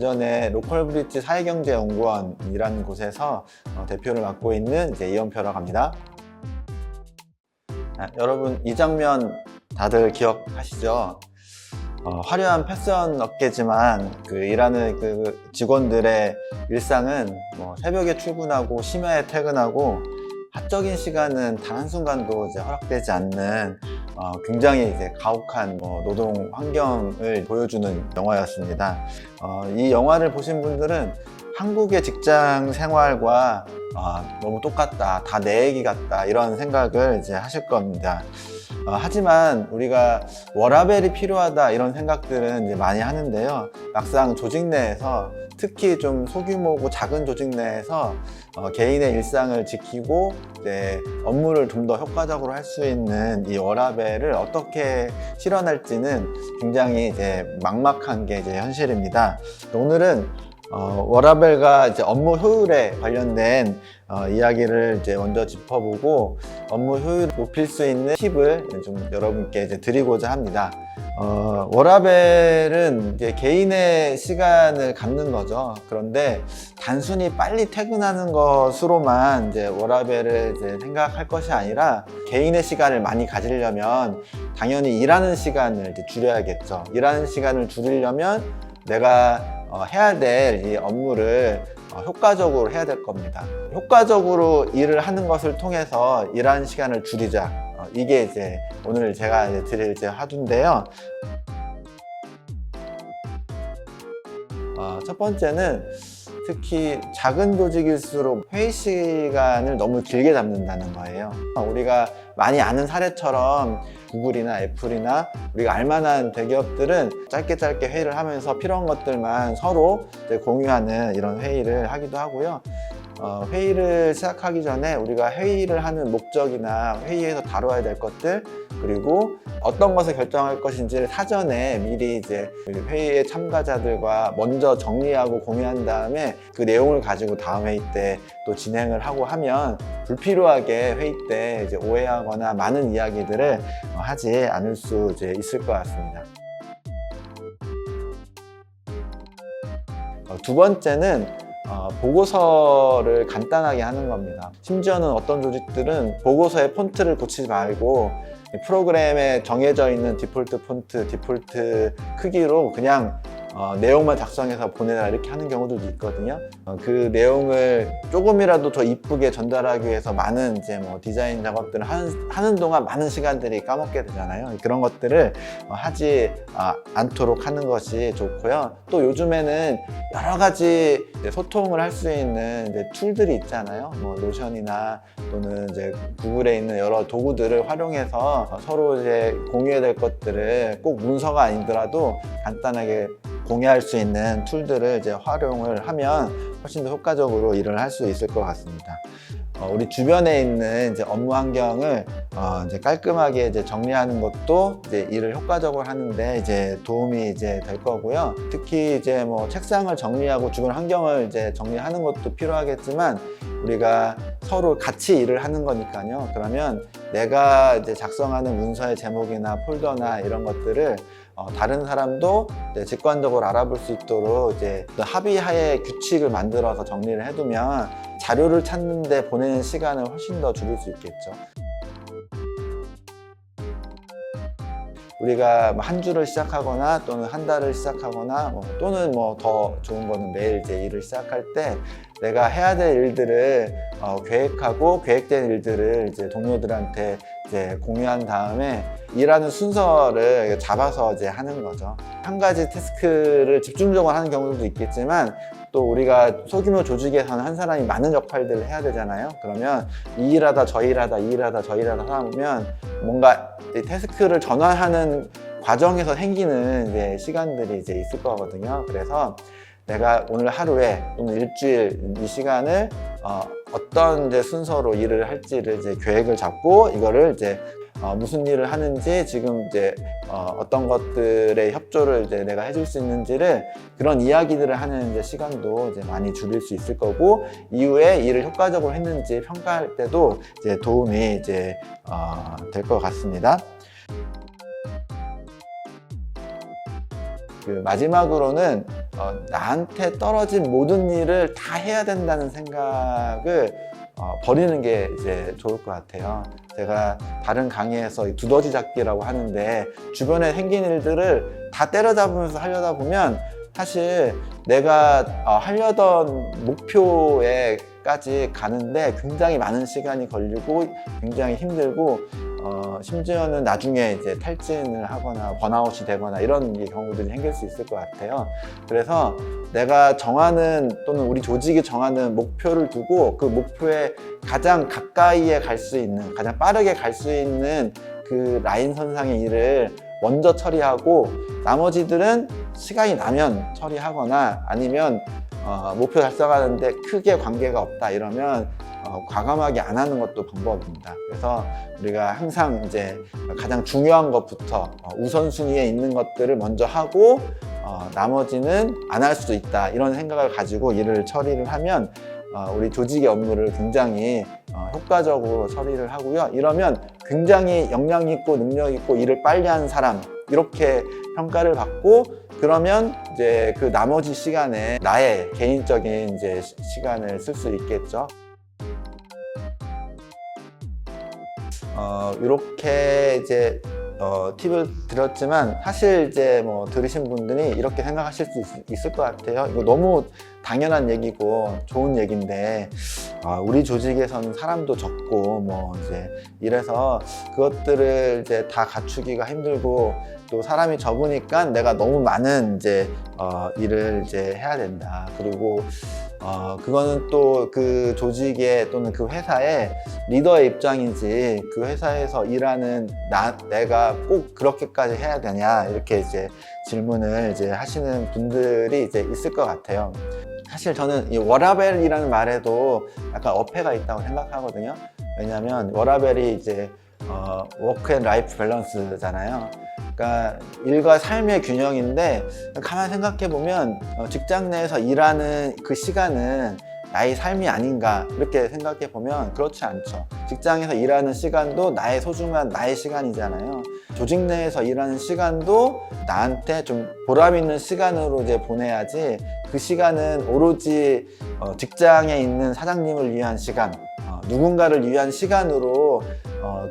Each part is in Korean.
대전의 로컬브릿지 사회경제연구원이라는 곳에서 대표를 맡고 있는 이제 이현표라고 합니다. 여러분, 이 장면 다들 기억하시죠? 화려한 패션 업계지만 일하는 직원들의 일상은 새벽에 출근하고 심야에 퇴근하고 사적인 시간은 단 한순간도 허락되지 않는 굉장히 가혹한 노동 환경을 보여주는 영화였습니다. 이 영화를 보신 분들은 한국의 직장 생활과 너무 똑같다, 다 내 얘기 같다, 이런 생각을 하실 겁니다. 하지만 우리가 워라밸이 필요하다 이런 생각들은 많이 하는데요. 막상 조직 내에서, 특히 좀 소규모고 작은 조직 내에서 개인의 일상을 지키고 업무를 좀 더 효과적으로 할 수 있는 이 워라밸을 어떻게 실현할지는 굉장히 막막한 게 현실입니다. 오늘은 워라밸과 업무 효율에 관련된 이야기를 먼저 짚어보고 업무 효율을 높일 수 있는 팁을 좀 여러분께 드리고자 합니다. 워라밸은 개인의 시간을 갖는 거죠. 그런데 단순히 빨리 퇴근하는 것으로만 워라밸을 생각할 것이 아니라 개인의 시간을 많이 가지려면 당연히 일하는 시간을 줄여야겠죠. 일하는 시간을 줄이려면 내가 해야 될 이 업무를 효과적으로 해야 될 겁니다. 효과적으로 일을 하는 것을 통해서 일하는 시간을 줄이자. 이게 오늘 제가 드릴 화두인데요. 첫 번째는 특히 작은 조직일수록 회의 시간을 너무 길게 잡는다는 거예요. 우리가 많이 아는 사례처럼 구글이나 애플이나 우리가 알만한 대기업들은 짧게 회의를 하면서 필요한 것들만 서로 공유하는 이런 회의를 하기도 하고요. 회의를 시작하기 전에 우리가 회의를 하는 목적이나 회의에서 다뤄야 될 것들, 그리고 어떤 것을 결정할 것인지를 사전에 미리 회의의 참가자들과 먼저 정리하고 공유한 다음에 그 내용을 가지고 다음 회의 때 또 진행을 하고 하면 불필요하게 회의 때 오해하거나 많은 이야기들을 하지 않을 수 있을 것 같습니다. 두 번째는 보고서를 간단하게 하는 겁니다. 심지어는 어떤 조직들은 보고서의 폰트를 고치지 말고 프로그램에 정해져 있는 디폴트 폰트, 디폴트 크기로 그냥 내용만 작성해서 보내라, 이렇게 하는 경우도 있거든요. 그 내용을 조금이라도 더 이쁘게 전달하기 위해서 많은 디자인 작업들을 하는 동안 많은 시간들이 까먹게 되잖아요. 그런 것들을 하지 않도록 하는 것이 좋고요. 또 요즘에는 여러 가지 소통을 할 수 있는 툴들이 있잖아요. 노션이나 또는 구글에 있는 여러 도구들을 활용해서 서로 공유해야 될 것들을 꼭 문서가 아니더라도 간단하게 공유할 수 있는 툴들을 활용을 하면 훨씬 더 효과적으로 일을 할 수 있을 것 같습니다. 우리 주변에 있는 업무 환경을 깔끔하게 정리하는 것도 일을 효과적으로 하는데 도움이 될 거고요. 특히 책상을 정리하고 주변 환경을 정리하는 것도 필요하겠지만 우리가 서로 같이 일을 하는 거니까요. 그러면 내가 작성하는 문서의 제목이나 폴더나 이런 것들을 다른 사람도 직관적으로 알아볼 수 있도록 합의하에 규칙을 만들어서 정리를 해두면 자료를 찾는데 보내는 시간을 훨씬 더 줄일 수 있겠죠. 우리가 한 주를 시작하거나 또는 한 달을 시작하거나 또는 더 좋은 거는 매일 일을 시작할 때 내가 해야 될 일들을 계획하고 계획된 일들을 동료들한테 공유한 다음에 일하는 순서를 잡아서 하는 거죠. 한 가지 태스크를 집중적으로 하는 경우도 있겠지만 또 우리가 소규모 조직에서는 한 사람이 많은 역할들을 해야 되잖아요. 그러면 이 일하다 저 일하다 이 일하다 저 일하다 하다 보면 뭔가 태스크를 전환하는 과정에서 생기는 시간들이 있을 거거든요. 그래서 내가 오늘 하루에 또는 일주일 이 시간을 어떤 순서로 일을 할지를 계획을 잡고 이거를 무슨 일을 하는지 지금 어떤 것들의 협조를 내가 해줄 수 있는지를 그런 이야기들을 하는 시간도 많이 줄일 수 있을 거고 이후에 일을 효과적으로 했는지 평가할 때도 도움이 될 것 같습니다. 마지막으로는 나한테 떨어진 모든 일을 다 해야 된다는 생각을 버리는 게 이제 좋을 것 같아요. 제가 다른 강의에서 이 두더지 잡기라고 하는데, 주변에 생긴 일들을 다 때려잡으면서 하려다 보면 사실 내가 하려던 목표에까지 가는데 굉장히 많은 시간이 걸리고 굉장히 힘들고, 심지어는 나중에 이제 탈진을 하거나 번아웃이 되거나 이런 경우들이 생길 수 있을 것 같아요. 그래서 내가 정하는, 또는 우리 조직이 정하는 목표를 두고 그 목표에 가장 가까이에 갈 수 있는, 가장 빠르게 갈 수 있는 그 라인 선상의 일을 먼저 처리하고, 나머지들은 시간이 나면 처리하거나, 아니면 목표 달성하는데 크게 관계가 없다 이러면 과감하게 안 하는 것도 방법입니다. 그래서 우리가 항상 이제 가장 중요한 것부터 우선순위에 있는 것들을 먼저 하고, 나머지는 안 할 수도 있다 이런 생각을 가지고 일을 처리를 하면 우리 조직의 업무를 굉장히 효과적으로 처리를 하고요. 이러면 굉장히 역량 있고 능력 있고 일을 빨리 하는 사람, 이렇게 평가를 받고, 그러면 이제 그 나머지 시간에 나의 개인적인 이제 시간을 쓸 수 있겠죠. 이렇게 이제 팁을 드렸지만, 사실 이제 뭐 들으신 분들이 이렇게 생각하실 수 있을 것 같아요. 이거 너무 당연한 얘기고 좋은 얘기인데, 우리 조직에서는 사람도 적고 뭐 이제 이래서 그것들을 이제 다 갖추기가 힘들고, 또 사람이 적으니까 내가 너무 많은 이제 일을 이제 해야 된다. 그리고 그거는 또 그 조직의 또는 그 회사의 리더의 입장이지, 그 회사에서 일하는 내가 꼭 그렇게까지 해야 되냐, 이렇게 이제 질문을 이제 하시는 분들이 이제 있을 것 같아요. 사실 저는 이 워라밸이라는 말에도 약간 어폐가 있다고 생각하거든요. 왜냐하면 워라밸이 이제 워크 앤 라이프 밸런스잖아요. 그러니까 일과 삶의 균형인데, 가만히 생각해 보면 직장 내에서 일하는 그 시간은 나의 삶이 아닌가, 이렇게 생각해 보면 그렇지 않죠. 직장에서 일하는 시간도 나의 소중한 나의 시간이잖아요. 조직 내에서 일하는 시간도 나한테 좀 보람 있는 시간으로 이제 보내야지, 그 시간은 오로지 직장에 있는 사장님을 위한 시간, 누군가를 위한 시간으로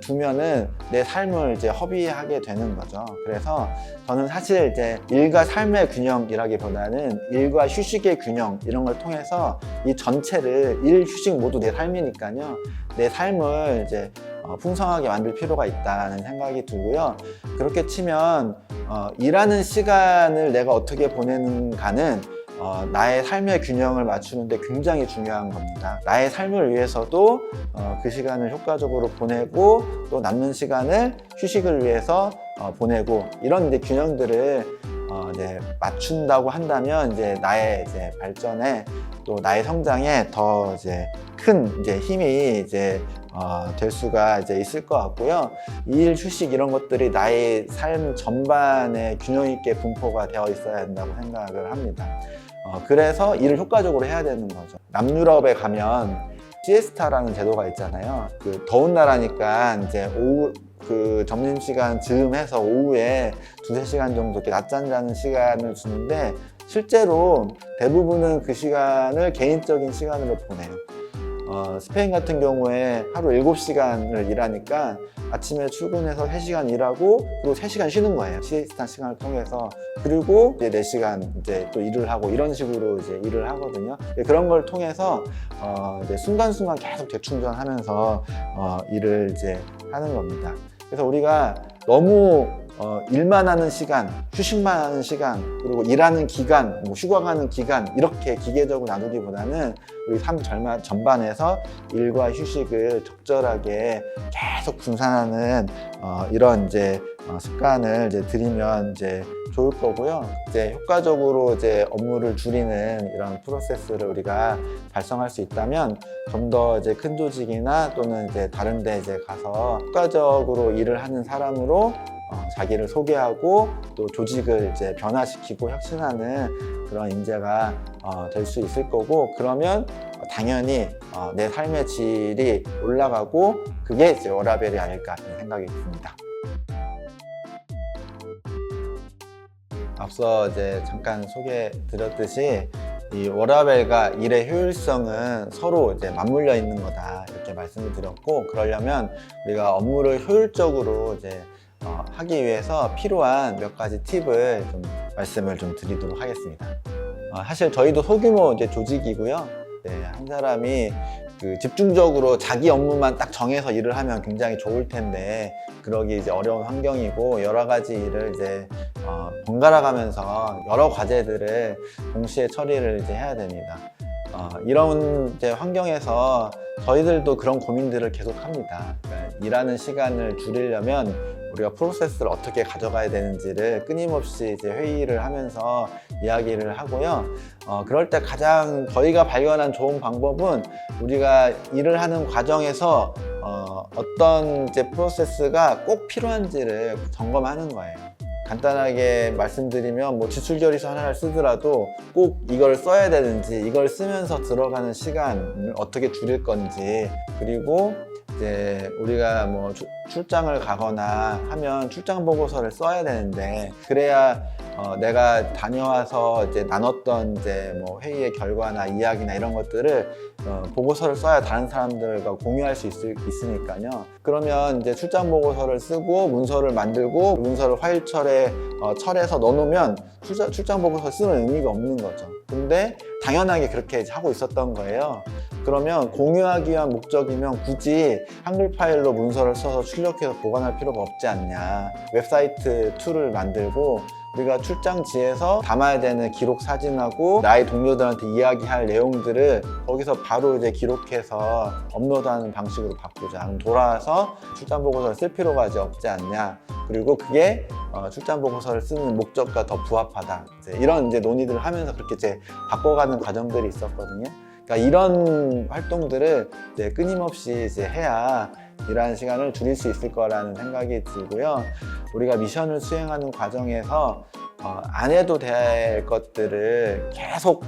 두면은 내 삶을 이제 허비하게 되는 거죠. 그래서 저는 사실 이제 일과 삶의 균형이라기보다는 일과 휴식의 균형, 이런 걸 통해서 이 전체를, 일, 휴식 모두 내 삶이니까요. 내 삶을 이제 풍성하게 만들 필요가 있다는 생각이 들고요. 그렇게 치면 일하는 시간을 내가 어떻게 보내는가는 나의 삶의 균형을 맞추는데 굉장히 중요한 겁니다. 나의 삶을 위해서도 그 시간을 효과적으로 보내고, 또 남는 시간을 휴식을 위해서 보내고, 이런 이제 균형들을 이제 맞춘다고 한다면 이제 나의 이제 발전에, 또 나의 성장에 더 이제 큰 이제 힘이 이제 될 수가 이제 있을 것 같고요. 일, 휴식 이런 것들이 나의 삶 전반에 균형 있게 분포가 되어 있어야 된다고 생각을 합니다. 그래서 일을 효과적으로 해야 되는 거죠. 남유럽에 가면 시에스타라는 제도가 있잖아요. 그 더운 나라니까 이제 오후 그 점심시간 즈음해서 오후에 2~3시간 정도 이렇게 낮잠 자는 시간을 주는데, 실제로 대부분은 그 시간을 개인적인 시간으로 보내요. 스페인 같은 경우에 하루 7시간을 일하니까 아침에 출근해서 3시간 일하고, 그리고 3시간 쉬는 거예요. 시에스타 시간을 통해서. 그리고 이제 4시간 이제 또 일을 하고, 이런 식으로 이제 일을 하거든요. 그런 걸 통해서 이제 순간순간 계속 재충전하면서 일을 이제 하는 겁니다. 그래서 우리가 너무 일만 하는 시간, 휴식만 하는 시간, 그리고 일하는 기간, 뭐 휴가가는 기간, 이렇게 기계적으로 나누기보다는 우리 삶 전반에서 일과 휴식을 적절하게 계속 분산하는 이런 이제 습관을 이제 들이면 이제 좋을 거고요. 이제 효과적으로 이제 업무를 줄이는 이런 프로세스를 우리가 발성할 수 있다면, 좀 더 이제 큰 조직이나 또는 이제 다른 데 이제 가서 효과적으로 일을 하는 사람으로 자기를 소개하고, 또 조직을 이제 변화시키고 혁신하는 그런 인재가 될 수 있을 거고, 그러면 당연히 내 삶의 질이 올라가고, 그게 이제 워라밸이 아닐까 생각이 듭니다. 앞서 이제 잠깐 소개해 드렸듯이 이 워라밸과 일의 효율성은 서로 이제 맞물려 있는 거다 이렇게 말씀을 드렸고, 그러려면 우리가 업무를 효율적으로 이제 하기 위해서 필요한 몇 가지 팁을 좀 말씀을 좀 드리도록 하겠습니다. 사실 저희도 소규모 이제 조직이고요. 네, 한 사람이 그 집중적으로 자기 업무만 딱 정해서 일을 하면 굉장히 좋을 텐데, 그러기 이제 어려운 환경이고 여러 가지 일을 이제 번갈아 가면서 여러 과제들을 동시에 처리를 이제 해야 됩니다. 이런 이제 환경에서 저희들도 그런 고민들을 계속 합니다. 그러니까 일하는 시간을 줄이려면 우리가 프로세스를 어떻게 가져가야 되는지를 끊임없이 이제 회의를 하면서 이야기를 하고요. 그럴 때 가장 저희가 발견한 좋은 방법은 우리가 일을 하는 과정에서 어떤 이제 프로세스가 꼭 필요한지를 점검하는 거예요. 간단하게 말씀드리면 뭐 지출결의서 하나를 쓰더라도 꼭 이걸 써야 되는지, 이걸 쓰면서 들어가는 시간을 어떻게 줄일 건지, 그리고 이제 우리가 뭐 출장을 가거나 하면 출장 보고서를 써야 되는데, 그래야 내가 다녀와서 이제 나눴던 이제 뭐 회의의 결과나 이야기나 이런 것들을 보고서를 써야 다른 사람들과 공유할 수 있으니까요. 그러면 이제 출장 보고서를 쓰고 문서를 만들고 문서를 파일철에 철해서 넣어놓으면 출장 보고서 쓰는 의미가 없는 거죠. 근데 당연하게 그렇게 이제 하고 있었던 거예요. 그러면 공유하기 위한 목적이면 굳이 한글 파일로 문서를 써서 출력해서 보관할 필요가 없지 않냐. 웹사이트 툴을 만들고 우리가 출장지에서 담아야 되는 기록 사진하고 나의 동료들한테 이야기할 내용들을 거기서 바로 이제 기록해서 업로드하는 방식으로 바꾸자. 그럼 돌아와서 출장 보고서를 쓸 필요가 이제 없지 않냐. 그리고 그게 출장 보고서를 쓰는 목적과 더 부합하다. 이런 이제 논의들을 하면서 그렇게 이제 바꿔가는 과정들이 있었거든요. 그러니까 이런 활동들을 이제 끊임없이 이제 해야 일하는 시간을 줄일 수 있을 거라는 생각이 들고요. 우리가 미션을 수행하는 과정에서 안 해도 될 것들을 계속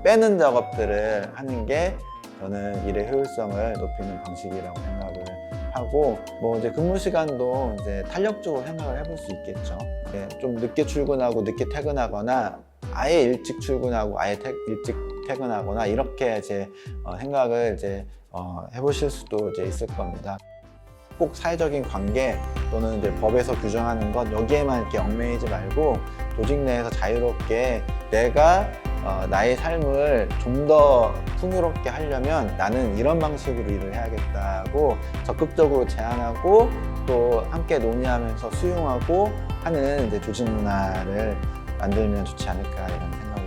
빼는 작업들을 하는 게 저는 일의 효율성을 높이는 방식이라고 생각을 하고, 뭐 이제 근무 시간도 이제 탄력적으로 생각을 해볼 수 있겠죠. 좀 늦게 출근하고 늦게 퇴근하거나 아예 일찍 출근하고 아예 일찍 퇴근하거나 이렇게 이제 생각을 이제 해보실 수도 이제 있을 겁니다. 꼭 사회적인 관계 또는 이제 법에서 규정하는 것 여기에만 이렇게 얽매이지 말고 조직 내에서 자유롭게 내가 나의 삶을 좀 더 풍요롭게 하려면 나는 이런 방식으로 일을 해야겠다고 적극적으로 제안하고 또 함께 논의하면서 수용하고 하는 이제 조직 문화를 만들면 좋지 않을까 이런 생각을